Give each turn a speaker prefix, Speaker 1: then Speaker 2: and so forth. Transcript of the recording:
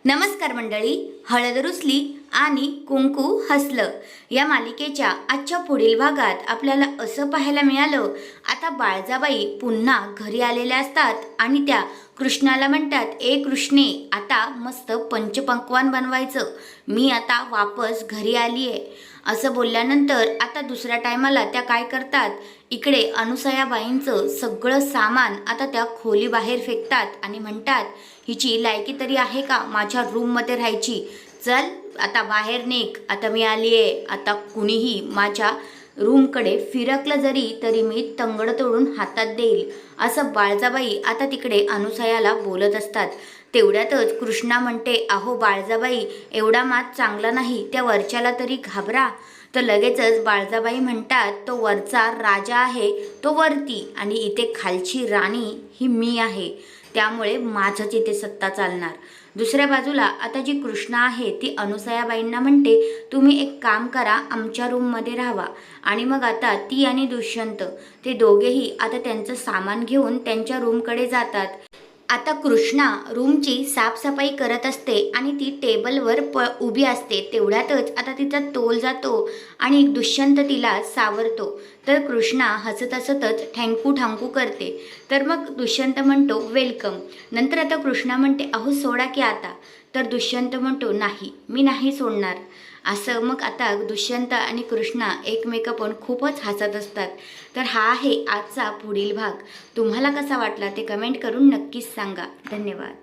Speaker 1: नमस्कार मंडळी. हळद रुसली आणि कुंकू हसलं या मालिकेच्या आजच्या पुढील भागात आपल्याला असं पाहायला मिळालं, आता बाळजाबाई पुन्हा घरी आलेल्या असतात आणि त्या कृष्णाला म्हणतात, ए कृष्णे, आता मस्त पंचपक्वान्न बनवायचं, मी आता वापस घरी आली आहे. असं बोलल्यानंतर आता दुसऱ्या टायमाला त्या काय करतात, इकडे अनुसयाबाईंचं सगळं सामान आता त्या खोलीबाहेर फेकतात आणि म्हणतात, हिची लायकी तरी आहे का माझ्या रूममध्ये राहायची, चल आता बाहेर निघ, आता मी आली आहे, आता कुणीही माझ्या रूमकडे फिरकलं जरी तरी मी तंगड तोडून हातात देईल. असं बाळजाबाई आता तिकडे अनुसयाला बोलत असतात. तेवढ्यातच कृष्णा म्हणते, अहो बाळजाबाई, एवढा मात चांगला नाही, त्या वरच्याला तरी घाबरा. तर लगेचच बाळजाबाई म्हणतात, तो वरचा राजा आहे तो वरती आणि इथे खालची राणी ही मी आहे, त्यामुळे माझंच इथे सत्ता चालणार. दुसऱ्या बाजूला आता जी कृष्णा आहे ती अनुसयाबाईंना म्हणते, तुम्ही एक काम करा, आमच्या रूममध्ये राहावा. आणि मग आता ती आणि दुष्यंत ते दोघेही आता त्यांचं सामान घेऊन त्यांच्या रूमकडे जातात. आता कृष्णा रूमची साफसफाई करत असते आणि ती टेबलवर उभी असते. तेवढ्यातच आता तिचा तोल जातो आणि दुष्यंत तिला सावरतो. तर कृष्णा हसत हसतच ठँकू ठांकू करते. तर मग दुष्यंत म्हणतो, वेलकम. नंतर आता कृष्णा म्हणते, अहो सोडा की आता. तर दुष्यंत म्हणतो, नाही, मी नाही सोडणार. असं मग आता दुष्यंत आणि कृष्णा एकमेकांवर खूपच हसत असतात. तर हा आहे आजचा पुढील भाग. तुम्हाला कसा वाटला ते कमेंट करून नक्कीच सांगा. धन्यवाद.